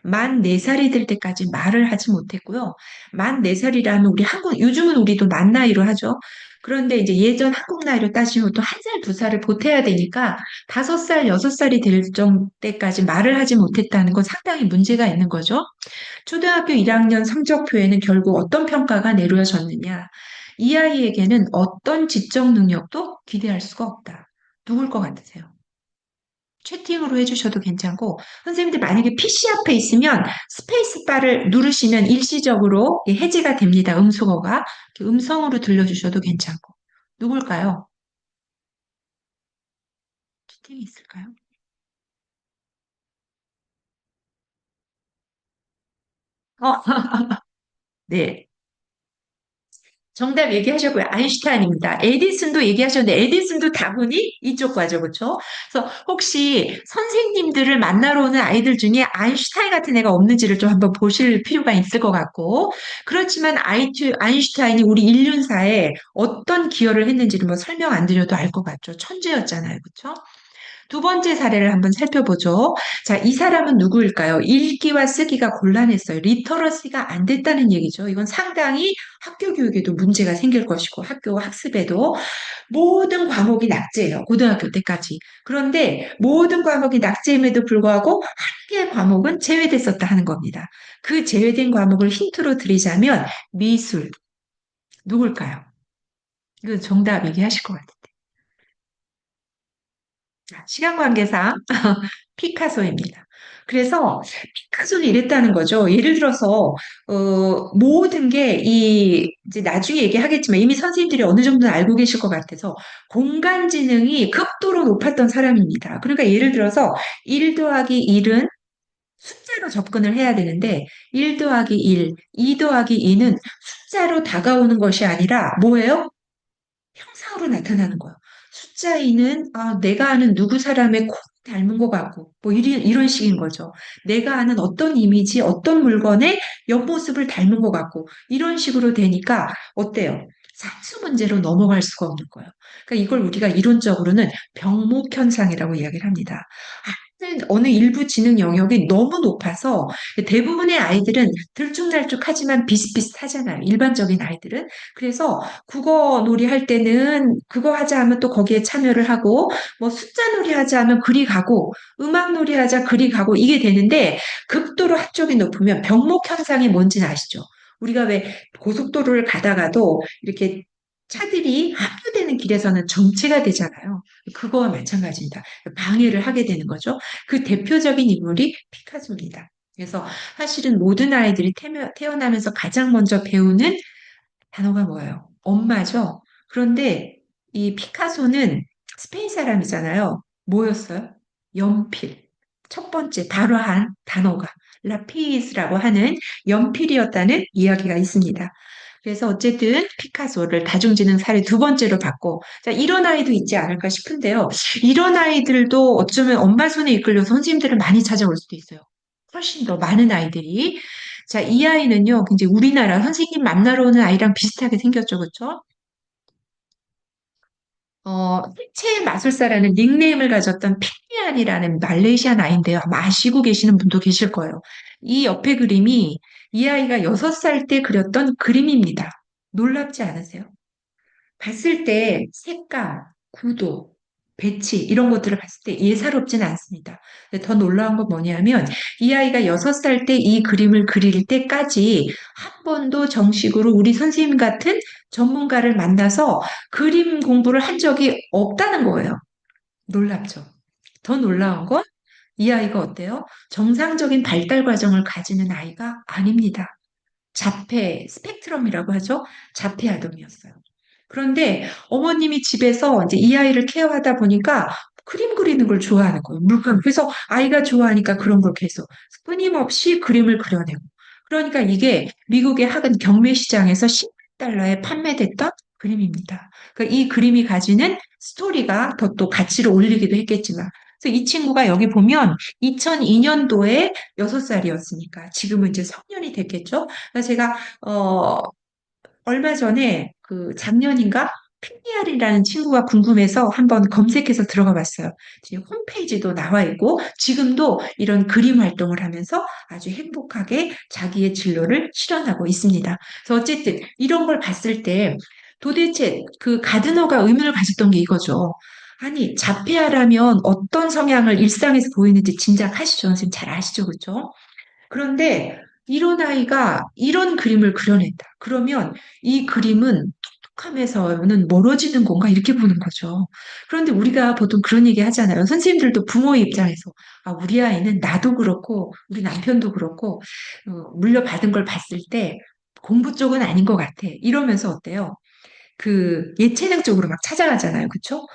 만 4살이 될 때까지 말을 하지 못했고요. 만 4살이라면 요즘은 우리도 만 나이로 하죠. 그런데 이제 예전 한국 나이로 따지면 또 1살, 2살을 보태야 되니까 5살, 6살이 될 때까지 말을 하지 못했다는 건 상당히 문제가 있는 거죠. 초등학교 1학년 성적표에는 결국 어떤 평가가 내려졌느냐. 이 아이에게는 어떤 지적 능력도 기대할 수가 없다. 누굴 것 같으세요? 채팅으로 해주셔도 괜찮고, 선생님들 만약에 PC 앞에 있으면 스페이스바를 누르시면 일시적으로 해지가 됩니다. 음소거가. 이렇게 음성으로 들려주셔도 괜찮고. 누굴까요? 채팅이 있을까요? 어, 네. 정답 얘기하셨고요. 아인슈타인입니다. 에디슨도 얘기하셨는데 에디슨도 다분히 이쪽 과죠. 그렇죠? 그래서 혹시 선생님들을 만나러 오는 아이들 중에 아인슈타인 같은 애가 없는지를 좀 한번 보실 필요가 있을 것 같고 그렇지만 아인슈타인이 우리 인륜사에 어떤 기여를 했는지를 뭐 설명 안 드려도 알 것 같죠. 천재였잖아요. 그렇죠? 두 번째 사례를 한번 살펴보죠. 자, 이 사람은 누구일까요? 읽기와 쓰기가 곤란했어요. 리터러시가 안 됐다는 얘기죠. 이건 상당히 학교 교육에도 문제가 생길 것이고 학교 학습에도 모든 과목이 낙제예요. 고등학교 때까지. 그런데 모든 과목이 낙제임에도 불구하고 한 개의 과목은 제외됐었다 하는 겁니다. 그 제외된 과목을 힌트로 드리자면 미술. 누굴까요? 이거 정답 얘기하실 것 같아요. 시간 관계상 피카소입니다. 그래서 피카소는 이랬다는 거죠. 예를 들어서 모든 게 이제 나중에 얘기하겠지만 이미 선생님들이 어느 정도는 알고 계실 것 같아서 공간 지능이 극도로 높았던 사람입니다. 그러니까 예를 들어서 1 더하기 1은 숫자로 접근을 해야 되는데 1 더하기 1, 2 더하기 2는 숫자로 다가오는 것이 아니라 뭐예요? 형상으로 나타나는 거예요. 숫자 2는 내가 아는 누구 사람의 코 닮은 것 같고 뭐 이런 식인 거죠. 내가 아는 어떤 이미지, 어떤 물건의 옆모습을 닮은 것 같고 이런 식으로 되니까 어때요? 산수 문제로 넘어갈 수가 없는 거예요. 그러니까 이걸 우리가 이론적으로는 병목 현상이라고 이야기를 합니다. 어느 일부 지능 영역이 너무 높아서 대부분의 아이들은 들쭉날쭉하지만 비슷비슷하잖아요. 일반적인 아이들은. 그래서 국어 놀이 할 때는 그거 하자 하면 또 거기에 참여를 하고 뭐 숫자 놀이 하자 하면 그리 가고 음악 놀이 하자 그리 가고 이게 되는데 극도로 학적이 높으면 병목 현상이 뭔지는 아시죠? 우리가 왜 고속도로를 가다가도 이렇게 차들이 합류되는 길에서는 정체가 되잖아요. 그거와 마찬가지입니다. 방해를 하게 되는 거죠. 그 대표적인 인물이 피카소입니다. 그래서 사실은 모든 아이들이 태어나면서 가장 먼저 배우는 단어가 뭐예요? 엄마죠. 그런데 이 피카소는 스페인 사람이잖아요. 뭐였어요? 연필. 첫 번째 바로 한 단어가 라피스라고 하는 연필이었다는 이야기가 있습니다. 그래서 어쨌든 피카소를 다중지능 사례 두 번째로 봤고, 자, 이런 아이도 있지 않을까 싶은데요. 이런 아이들도 어쩌면 엄마 손에 이끌려서 선생님들을 많이 찾아올 수도 있어요. 훨씬 더 많은 아이들이. 자, 이 아이는요, 이제 우리나라 선생님 만나러 오는 아이랑 비슷하게 생겼죠, 그렇죠? 색채의 마술사라는 닉네임을 가졌던 핑리안이라는 말레이시안 아이인데요. 아마 아시고 계시는 분도 계실 거예요. 이 옆에 그림이 이 아이가 6살 때 그렸던 그림입니다. 놀랍지 않으세요? 봤을 때 색감, 구도, 배치 이런 것들을 봤을 때 예사롭지는 않습니다. 근데 더 놀라운 건 뭐냐면 이 아이가 6살 때 이 그림을 그릴 때까지 한 번도 정식으로 우리 선생님 같은 전문가를 만나서 그림 공부를 한 적이 없다는 거예요. 놀랍죠? 더 놀라운 건 이 아이가 어때요? 정상적인 발달 과정을 가지는 아이가 아닙니다. 자폐, 스펙트럼이라고 하죠. 자폐 아동이었어요. 그런데 어머님이 집에서 이제 이 아이를 케어하다 보니까 그림 그리는 걸 좋아하는 거예요. 물감. 그래서 아이가 좋아하니까 그런 걸 계속 끊임없이 그림을 그려내고. 그러니까 이게 미국의 학은 경매 시장에서 10달러에 판매됐던 그림입니다. 그러니까 이 그림이 가지는 스토리가 더 또 가치를 올리기도 했겠지만. 그래서 이 친구가 여기 보면 2002년도에 6살이었으니까 지금은 이제 성년이 됐겠죠. 그래서 제가 얼마 전에 그 작년인가 PR이라는 친구가 궁금해서 한번 검색해서 들어가 봤어요. 지금 홈페이지도 나와 있고 지금도 이런 그림 활동을 하면서 아주 행복하게 자기의 진로를 실현하고 있습니다. 그래서 어쨌든 이런 걸 봤을 때 도대체 그 가드너가 의문을 가졌던 게 이거죠. 아니, 자폐아라면 어떤 성향을 일상에서 보이는지 짐작하시죠? 선생님 잘 아시죠? 그렇죠? 그런데 이런 아이가 이런 그림을 그려낸다. 그러면 이 그림은 똑똑함에서는 멀어지는 건가? 이렇게 보는 거죠. 그런데 우리가 보통 그런 얘기 하잖아요. 선생님들도 부모의 입장에서, 아, 우리 아이는 나도 그렇고, 우리 남편도 그렇고, 물려받은 걸 봤을 때 공부 쪽은 아닌 것 같아. 이러면서 어때요? 그 예체능 쪽으로 막 찾아가잖아요. 그쵸?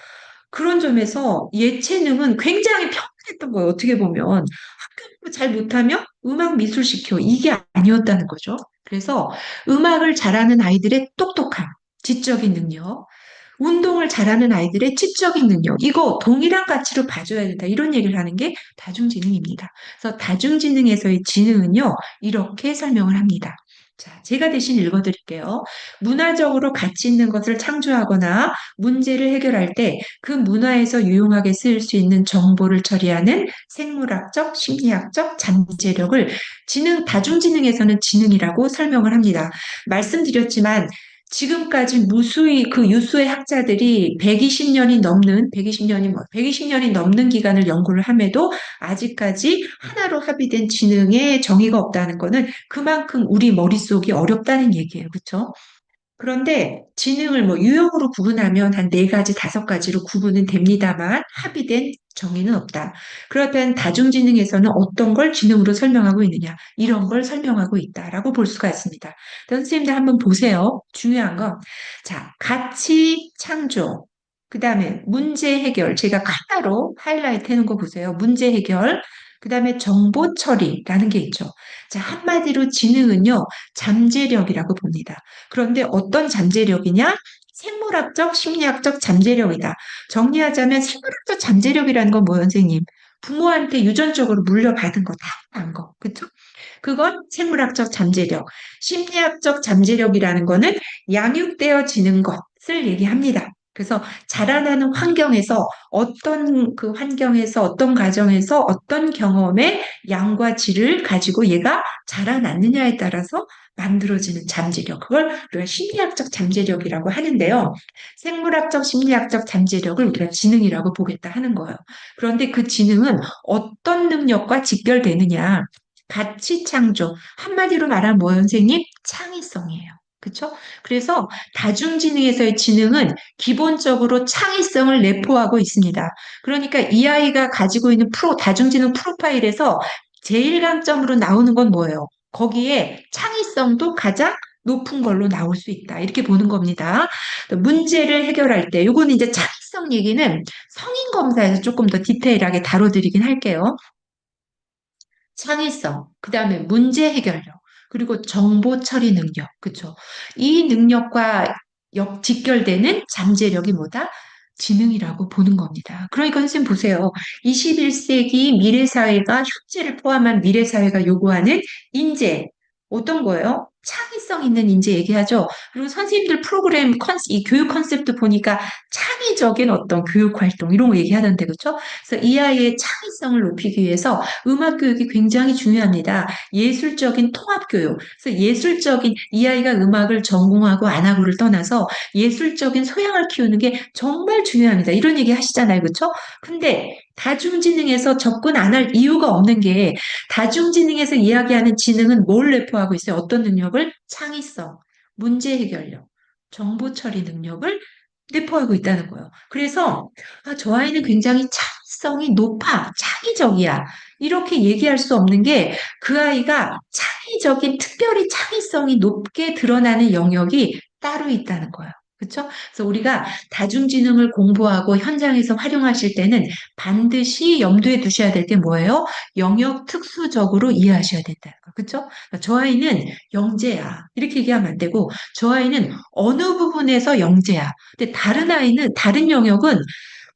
그런 점에서 예체능은 굉장히 평등했던 거예요. 어떻게 보면 학교 공부 잘 못하면 음악 미술 시켜 이게 아니었다는 거죠. 그래서 음악을 잘하는 아이들의 똑똑함, 지적인 능력, 운동을 잘하는 아이들의 지적인 능력, 이거 동일한 가치로 봐줘야 된다. 이런 얘기를 하는 게 다중지능입니다. 그래서 다중지능에서의 지능은요, 이렇게 설명을 합니다. 자, 제가 대신 읽어드릴게요. 문화적으로 가치 있는 것을 창조하거나 문제를 해결할 때 그 문화에서 유용하게 쓰일 수 있는 정보를 처리하는 생물학적, 심리학적 잠재력을 다중지능에서는 지능이라고 설명을 합니다. 말씀드렸지만 지금까지 무수히 그 유수의 학자들이 120년이 넘는 기간을 연구를 함에도 아직까지 하나로 합의된 지능의 정의가 없다는 거는 그만큼 우리 머릿속이 어렵다는 얘기예요. 그렇죠? 그런데 지능을 뭐 유형으로 구분하면 한 네 가지, 다섯 가지로 구분은 됩니다만 합의된 정의는 없다. 그렇다면 다중지능에서는 어떤 걸 지능으로 설명하고 있느냐? 이런 걸 설명하고 있다라고 볼 수가 있습니다. 선생님들 한번 보세요. 중요한 건, 자, 가치 창조, 그 다음에 문제 해결. 제가 하나로 하이라이트 해놓은 거 보세요. 문제 해결. 그 다음에 정보 처리라는 게 있죠. 자, 한마디로 지능은요, 잠재력이라고 봅니다. 그런데 어떤 잠재력이냐? 생물학적, 심리학적 잠재력이다. 정리하자면 생물학적 잠재력이라는 건 뭐예요, 선생님? 부모한테 유전적으로 물려받은 거, 다한 거. 그쵸? 그건 생물학적 잠재력. 심리학적 잠재력이라는 거는 양육되어지는 것을 얘기합니다. 그래서 자라나는 환경에서 어떤 그 환경에서 어떤 가정에서 어떤 경험의 양과 질을 가지고 얘가 자라났느냐에 따라서 만들어지는 잠재력. 그걸 우리가 심리학적 잠재력이라고 하는데요. 생물학적, 심리학적 잠재력을 우리가 지능이라고 보겠다 하는 거예요. 그런데 그 지능은 어떤 능력과 직결되느냐? 가치 창조. 한마디로 말하면 뭐예요, 선생님? 창의성이에요. 그렇죠? 그래서 다중지능에서의 지능은 기본적으로 창의성을 내포하고 있습니다. 그러니까 이 아이가 가지고 있는 다중지능 프로파일에서 제일 강점으로 나오는 건 뭐예요? 거기에 창의성도 가장 높은 걸로 나올 수 있다. 이렇게 보는 겁니다. 문제를 해결할 때, 요거는 이제 창의성 얘기는 성인 검사에서 조금 더 디테일하게 다뤄드리긴 할게요. 창의성, 그 다음에 문제 해결력, 그리고 정보 처리 능력, 그쵸? 이 능력과 직결되는 잠재력이 뭐다? 지능이라고 보는 겁니다. 그러니까 선생님 보세요. 21세기 미래사회가, 현재를 포함한 미래사회가 요구하는 인재, 어떤 거예요? 창의성 있는 인재 얘기하죠. 그리고 선생님들 프로그램 이 교육 컨셉트 보니까 창의적인 어떤 교육 활동 이런 거 얘기하던데 그렇죠? 그래서 이 아이의 창의성을 높이기 위해서 음악 교육이 굉장히 중요합니다. 예술적인 통합 교육. 그래서 예술적인 이 아이가 음악을 전공하고 안 하고를 떠나서 예술적인 소양을 키우는 게 정말 중요합니다. 이런 얘기 하시잖아요. 그렇죠? 근데 다중지능에서 접근 안 할 이유가 없는 게 다중지능에서 이야기하는 지능은 뭘 내포하고 있어요? 어떤 능력을? 창의성, 문제 해결력, 정보 처리 능력을 내포하고 있다는 거예요. 그래서 저 아이는 굉장히 창의성이 높아, 창의적이야. 이렇게 얘기할 수 없는 게 그 아이가 창의적인, 특별히 창의성이 높게 드러나는 영역이 따로 있다는 거예요. 그렇죠? 그래서 우리가 다중지능을 공부하고 현장에서 활용하실 때는 반드시 염두에 두셔야 될 게 뭐예요? 영역 특수적으로 이해하셔야 된다는 거. 그렇죠? 저 아이는 영재야. 이렇게 얘기하면 안 되고 저 아이는 어느 부분에서 영재야. 근데 다른 아이는 다른 영역은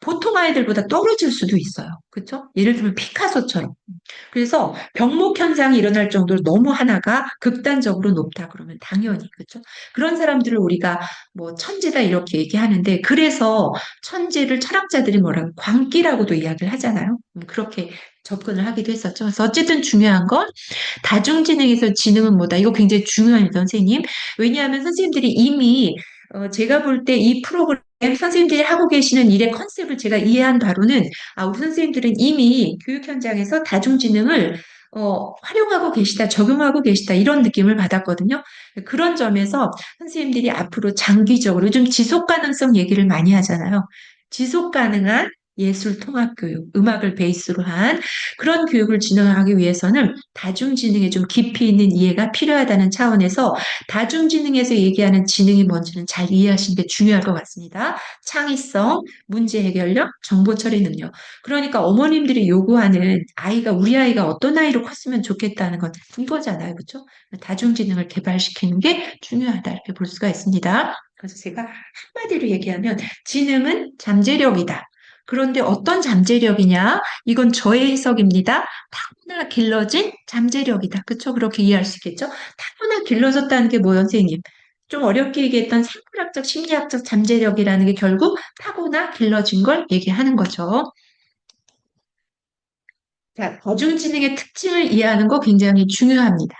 보통 아이들보다 떨어질 수도 있어요. 그렇죠? 예를 들면 피카소처럼. 그래서 병목 현상이 일어날 정도로 너무 하나가 극단적으로 높다 그러면 당연히 그렇죠? 그런 사람들을 우리가 뭐 천재다 이렇게 얘기하는데 그래서 천재를 철학자들이 뭐라고 광기라고도 이야기를 하잖아요. 그렇게 접근을 하기도 했었죠. 그래서 어쨌든 중요한 건 다중지능에서 지능은 뭐다. 이거 굉장히 중요합니다, 선생님. 왜냐하면 선생님들이 이미 제가 볼 때 이 프로그램 선생님들이 하고 계시는 일의 컨셉을 제가 이해한 바로는 우리 선생님들은 이미 교육 현장에서 다중지능을 활용하고 계시다, 적용하고 계시다 이런 느낌을 받았거든요. 그런 점에서 선생님들이 앞으로 장기적으로 요즘 지속 가능성 얘기를 많이 하잖아요. 지속 가능한 예술 통합 교육, 음악을 베이스로 한 그런 교육을 진행하기 위해서는 다중지능에 좀 깊이 있는 이해가 필요하다는 차원에서 다중지능에서 얘기하는 지능이 뭔지는 잘 이해하시는 게 중요할 것 같습니다. 창의성, 문제 해결력, 정보 처리 능력. 그러니까 어머님들이 요구하는 우리 아이가 어떤 아이로 컸으면 좋겠다는 건 이거잖아요. 그렇죠? 다중지능을 개발시키는 게 중요하다. 이렇게 볼 수가 있습니다. 그래서 제가 한마디로 얘기하면 지능은 잠재력이다. 그런데 어떤 잠재력이냐? 이건 저의 해석입니다. 타고나 길러진 잠재력이다. 그쵸? 그렇게 이해할 수 있겠죠? 타고나 길러졌다는 게 뭐예요, 선생님? 좀 어렵게 얘기했던 생물학적, 심리학적 잠재력이라는 게 결국 타고나 길러진 걸 얘기하는 거죠. 자, 거중지능의 특징을 이해하는 거 굉장히 중요합니다.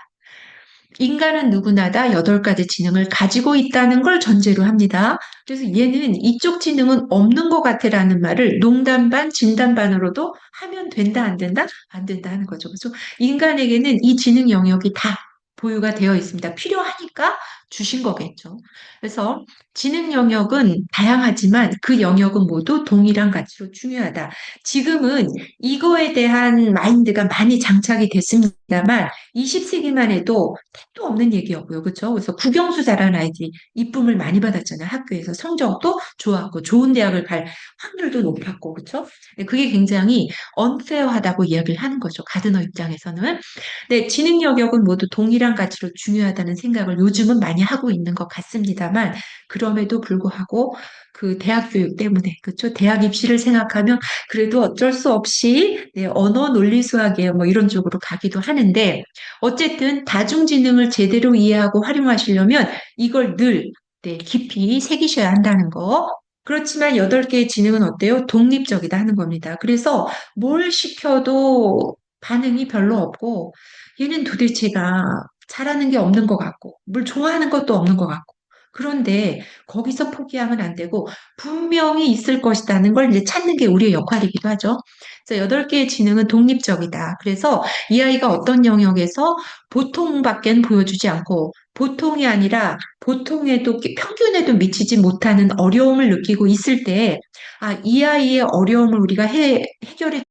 인간은 누구나 다 8가지 지능을 가지고 있다는 걸 전제로 합니다. 그래서 얘는 이쪽 지능은 없는 것 같아라는 말을 농담 반, 진담 반으로도 하면 된다, 안 된다? 안 된다 하는 거죠. 그래서 인간에게는 이 지능 영역이 다 보유가 되어 있습니다. 필요하니까 주신 거겠죠. 그래서 지능 영역은 다양하지만 그 영역은 모두 동일한 가치로 중요하다. 지금은 이거에 대한 마인드가 많이 장착이 됐습니다만 20세기만 해도 택도 없는 얘기였고요. 그렇죠? 그래서 국영수 잘하는 아이들이 이쁨을 많이 받았잖아요. 학교에서 성적도 좋았고 좋은 대학을 갈 확률도 높았고 그렇죠? 그게 굉장히 언페어하다고 이야기를 하는 거죠. 가드너 입장에서는. 네, 지능 영역은 모두 동일한 가치로 중요하다는 생각을 요즘은 많이 하고 있는 것 같습니다만 그럼에도 불구하고 그 대학 교육 때문에 그렇죠? 대학 입시를 생각하면 그래도 어쩔 수 없이 네, 언어 논리 수학이에요. 뭐 이런 쪽으로 가기도 하는데 어쨌든 다중지능을 제대로 이해하고 활용하시려면 이걸 늘 네, 깊이 새기셔야 한다는 거. 그렇지만 8개의 지능은 어때요? 독립적이다 하는 겁니다. 그래서 뭘 시켜도 반응이 별로 없고 얘는 도대체가 잘하는 게 없는 것 같고 뭘 좋아하는 것도 없는 것 같고 그런데 거기서 포기하면 안 되고 분명히 있을 것이라는 걸 이제 찾는 게 우리의 역할이기도 하죠. 그래서 8개의 지능은 독립적이다. 그래서 이 아이가 어떤 영역에서 보통밖엔 보여주지 않고 보통이 아니라 보통에도 평균에도 미치지 못하는 어려움을 느끼고 있을 때, 이 아이의 어려움을 우리가 해결해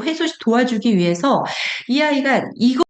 또 도와주기 위해서 이 아이가 이거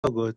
그